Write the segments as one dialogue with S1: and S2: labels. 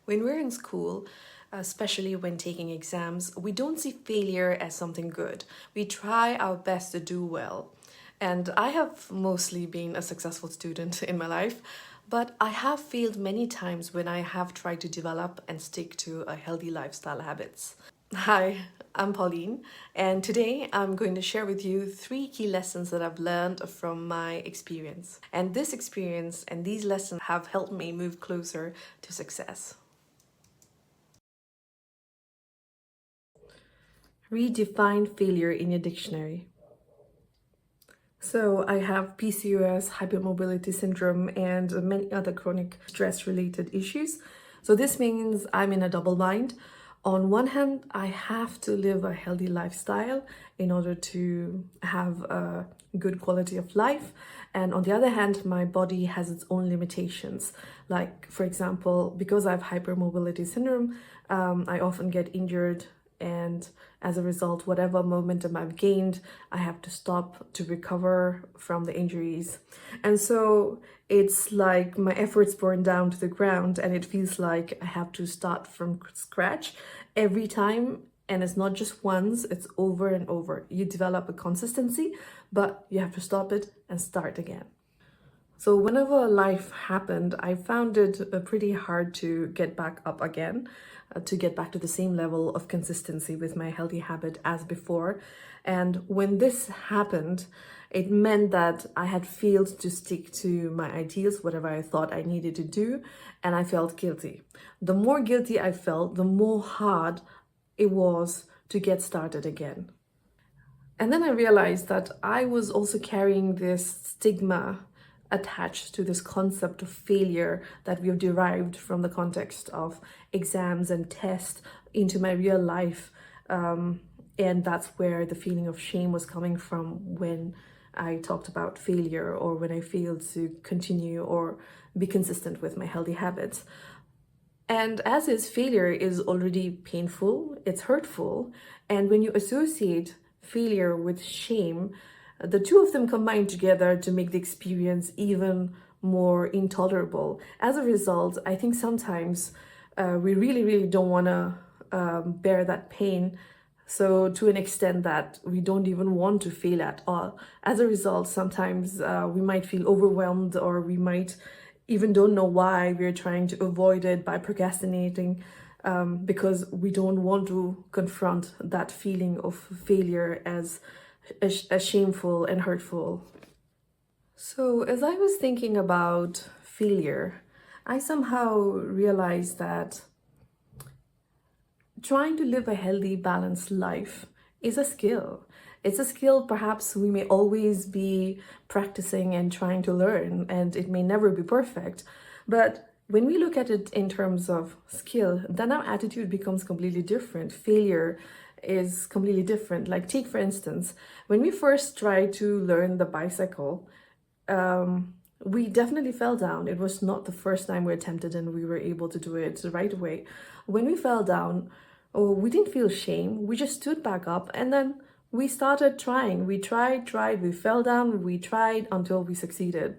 S1: When we're in school, especially when taking exams, we don't see failure as something good. We try our best to do well. And I have mostly been a successful student in my life, but I have failed many times when I have tried to develop and stick to a healthy lifestyle habits. Hi, I'm Pauline, and today I'm going to share with you three key lessons that I've learned from my experience. And this experience and these lessons have helped me move closer to success. Redefine failure in your dictionary. So, I have PCOS, hypermobility syndrome, and many other chronic stress related issues. So, this means I'm in a double bind. On one hand, I have to live a healthy lifestyle in order to have a good quality of life. And on the other hand, my body has its own limitations. Like, for example, because I have hypermobility syndrome, I often get injured, and as a result, whatever momentum I've gained, I have to stop to recover from the injuries. And so it's like my efforts burn down to the ground, and it feels like I have to start from scratch every time. And it's not just once, it's over and over. You develop a consistency, but you have to stop it and start again. So whenever life happened, I found it pretty hard to get back up again, to get back to the same level of consistency with my healthy habit as before. And when this happened, it meant that I had failed to stick to my ideals, whatever I thought I needed to do, and I felt guilty. The more guilty I felt, the more hard it was to get started again. And then I realized that I was also carrying this stigma attached to this concept of failure that we have derived from the context of exams and tests into my real life. And that's where the feeling of shame was coming from when I talked about failure or when I failed to continue or be consistent with my healthy habits. And as is, failure is already painful, it's hurtful. And when you associate failure with shame, the two of them combine together to make the experience even more intolerable. As a result, I think sometimes we really don't want to bear that pain. So, to an extent that we don't even want to fail at all. As a result, sometimes we might feel overwhelmed, or we might even don't know why we're trying to avoid it by procrastinating, because we don't want to confront that feeling of failure as shameful and hurtful. So, as I was thinking about failure, I somehow realized that trying to live a healthy, balanced life is a skill. It's a skill perhaps we may always be practicing and trying to learn, and it may never be perfect. But when we look at it in terms of skill, then our attitude becomes completely different. Failure is completely different. Like, take for instance, when we first tried to learn the bicycle, we definitely fell down. It was not the first time we attempted and we were able to do it right away. When we fell down, oh, we didn't feel shame. We just stood back up and then we started trying. We tried, we fell down, we tried until we succeeded.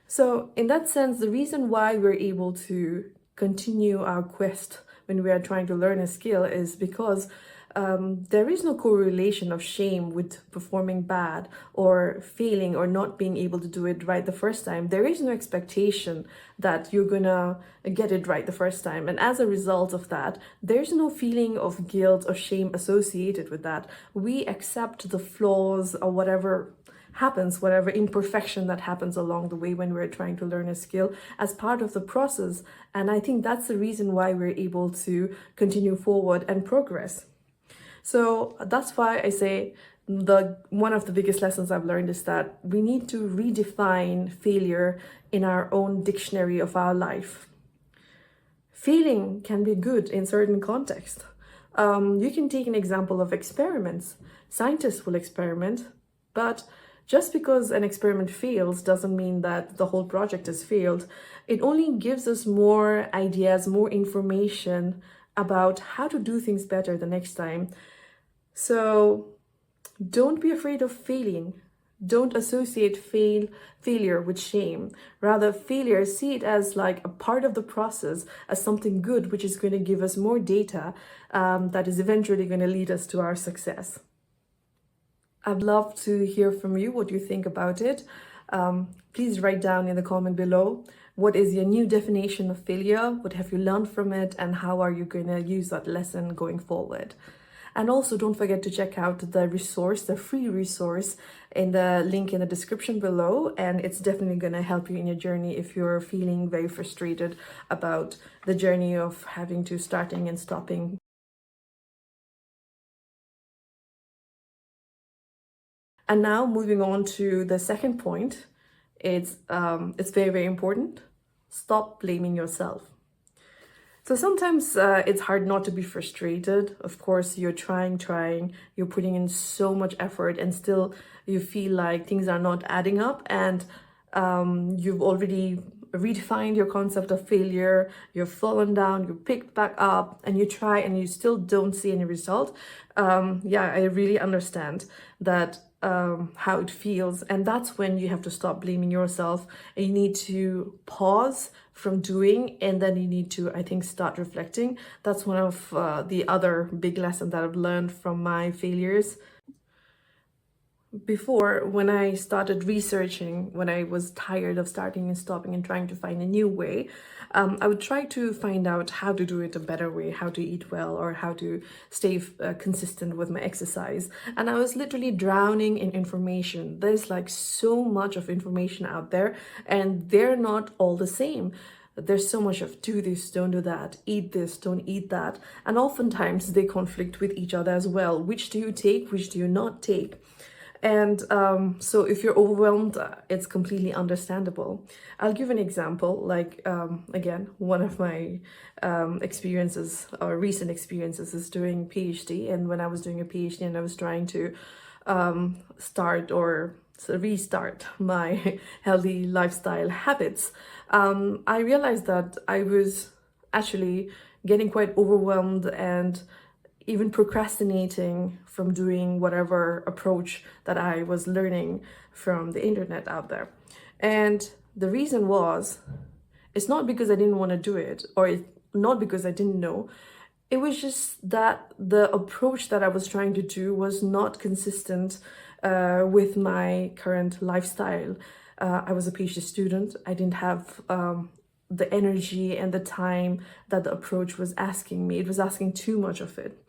S1: So, in that sense, the reason why we're able to continue our quest when we are trying to learn a skill is because there is no correlation of shame with performing bad or failing or not being able to do it right the first time. There is no expectation that you're gonna get it right the first time. And as a result of that, there's no feeling of guilt or shame associated with that. We accept the flaws or whatever happens, whatever imperfection that happens along the way when we're trying to learn a skill as part of the process. And I think that's the reason why we're able to continue forward and progress. So that's why I say the one of the biggest lessons I've learned is that we need to redefine failure in our own dictionary of our life. Failing can be good in certain contexts. You can take an example of experiments. Scientists will experiment, but just because an experiment fails doesn't mean that the whole project has failed. It only gives us more ideas, more information about how to do things better the next time. So don't be afraid of failing. Don't associate failure with shame. Rather, failure, see it as like a part of the process, as something good, which is going to give us more data that is eventually going to lead us to our success. I'd love to hear from you what you think about it. Please write down in the comment below, what is your new definition of failure? What have you learned from it? And how are you going to use that lesson going forward? And also don't forget to check out the resource, the free resource in the link in the description below. And it's definitely going to help you in your journey if you're feeling very frustrated about the journey of having to starting and stopping. And now moving on to the second point, it's very, very important. Stop blaming yourself. So sometimes it's hard not to be frustrated. Of course, you're trying, you're putting in so much effort, and still you feel like things are not adding up, and you've already redefined your concept of failure, you've fallen down, you picked back up, and you try and you still don't see any result. Yeah, I really understand that how it feels, and that's when you have to stop blaming yourself, and you need to pause from doing, and then you need to, I think, start reflecting. That's one of the other big lessons that I've learned from my failures. Before, when I started researching, when I was tired of starting and stopping and trying to find a new way, I would try to find out how to do it a better way, how to eat well, or how to stay consistent with my exercise. And I was literally drowning in information. There's like so much of information out there, and they're not all the same. There's so much of do this, don't do that, eat this, don't eat that. And oftentimes they conflict with each other as well. Which do you take, which do you not take? And so if you're overwhelmed, it's completely understandable. I'll give an example, like, again, one of my experiences or recent experiences is doing PhD. And when I was doing a PhD and I was trying to start or restart my healthy lifestyle habits, I realized that I was actually getting quite overwhelmed and even procrastinating from doing whatever approach that I was learning from the internet out there. And the reason was, it's not because I didn't want to do it, or it's not because I didn't know. It was just that the approach that I was trying to do was not consistent with my current lifestyle. I was a PhD student. I didn't have the energy and the time that the approach was asking me. It was asking too much of it.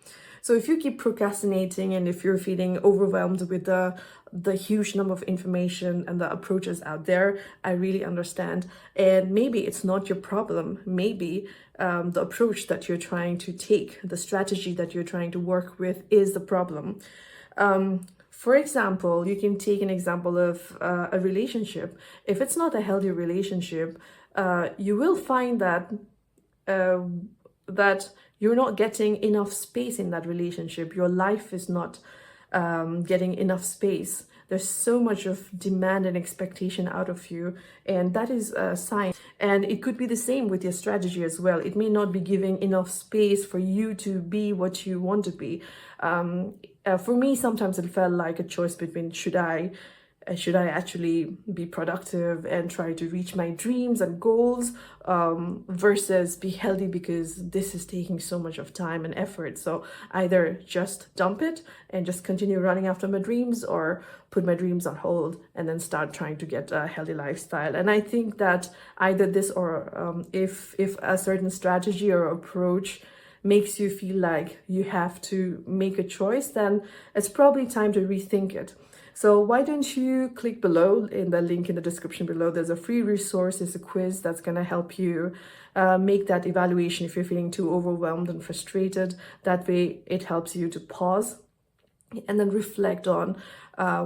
S1: So if you keep procrastinating and if you're feeling overwhelmed with the huge number of information and the approaches out there, I really understand. And maybe it's not your problem. Maybe the approach that you're trying to take, the strategy that you're trying to work with is the problem. For example, you can take an example of a relationship. If it's not a healthy relationship, you will find that that you're not getting enough space in that relationship. Your life is not getting enough space. There's so much of demand and expectation out of you, and that is a sign. And it could be the same with your strategy as well. It may not be giving enough space for you to be what you want to be. For me, sometimes it felt like a choice between should I actually be productive and try to reach my dreams and goals, versus be healthy, because this is taking so much of time and effort. So either just dump it and just continue running after my dreams, or put my dreams on hold and then start trying to get a healthy lifestyle. And I think that either this, or if a certain strategy or approach makes you feel like you have to make a choice, then it's probably time to rethink it. So why don't you click below in the link in the description below. There's a free resource, there's a quiz that's going to help you make that evaluation if you're feeling too overwhelmed and frustrated. That way it helps you to pause and then reflect on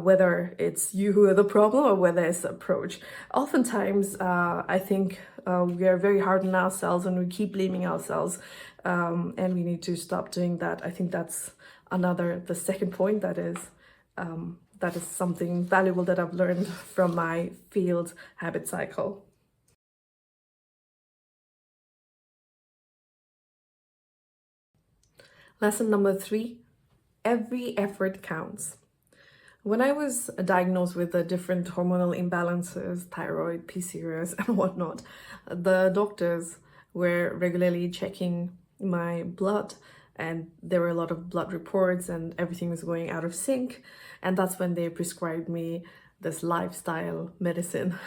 S1: whether it's you who are the problem or whether it's the approach. Oftentimes, I think we are very hard on ourselves and we keep blaming ourselves, and we need to stop doing that. I think that's the second point that is something valuable that I've learned from my failed habit cycle. Lesson number 3, every effort counts. When I was diagnosed with the different hormonal imbalances, thyroid, PCOS, and whatnot, the doctors were regularly checking my blood, and there were a lot of blood reports and everything was going out of sync. And that's when they prescribed me this lifestyle medicine.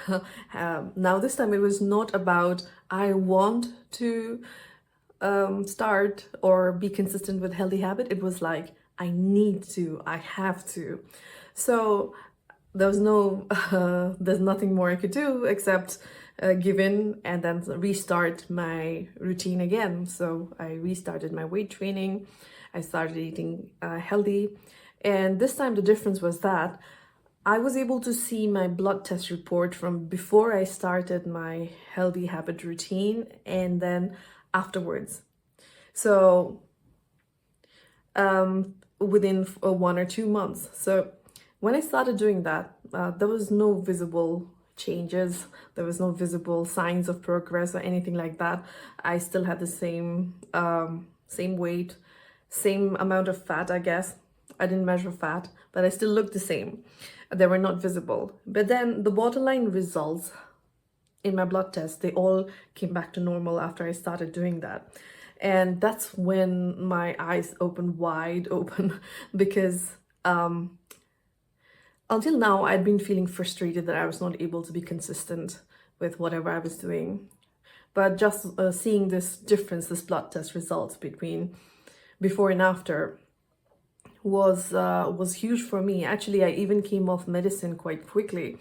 S1: Now this time it was not about I want to start or be consistent with healthy habit. It was like I need to, I have to. So there was no there's nothing more I could do except give in and then restart my routine again. So I restarted my weight training. I started eating healthy, and this time the difference was that I was able to see my blood test report from before I started my healthy habit routine and then afterwards. So within 1 or 2 months. So when I started doing that, there was no visible changes. There was no visible signs of progress or anything like that. I still had the same weight, same amount of fat, I guess. I didn't measure fat, but I still looked the same. They were not visible. But then the borderline results in my blood test, they all came back to normal after I started doing that. And that's when my eyes opened wide open because until now, I'd been feeling frustrated that I was not able to be consistent with whatever I was doing. But just seeing this difference, this blood test results between before and after was huge for me. Actually, I even came off medicine quite quickly.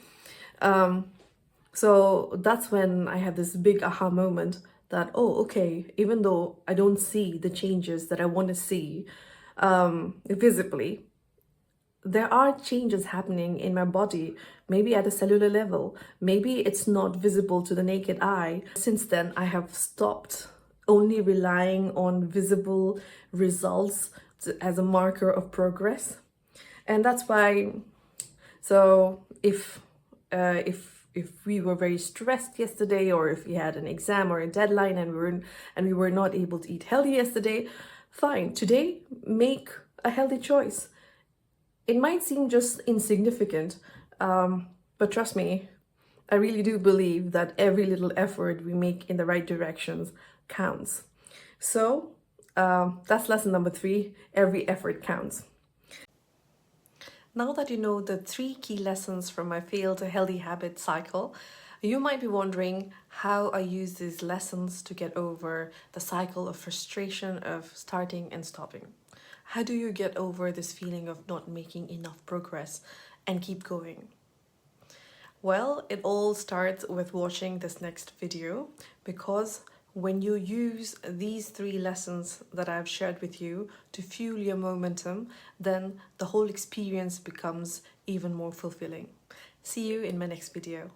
S1: So that's when I had this big aha moment that, oh, okay, even though I don't see the changes that I want to see visibly, there are changes happening in my body, maybe at a cellular level. Maybe it's not visible to the naked eye. Since then, I have stopped only relying on visible results as a marker of progress. And that's why, so if we were very stressed yesterday, or if we had an exam or a deadline and we were not able to eat healthy yesterday, fine. Today, make a healthy choice. It might seem just insignificant, but trust me, I really do believe that every little effort we make in the right directions counts. So that's lesson number 3, every effort counts. Now that you know the 3 key lessons from my failed healthy habit cycle, you might be wondering how I use these lessons to get over the cycle of frustration of starting and stopping. How do you get over this feeling of not making enough progress and keep going? Well, it all starts with watching this next video, because when you use these 3 lessons that I've shared with you to fuel your momentum, then the whole experience becomes even more fulfilling. See you in my next video.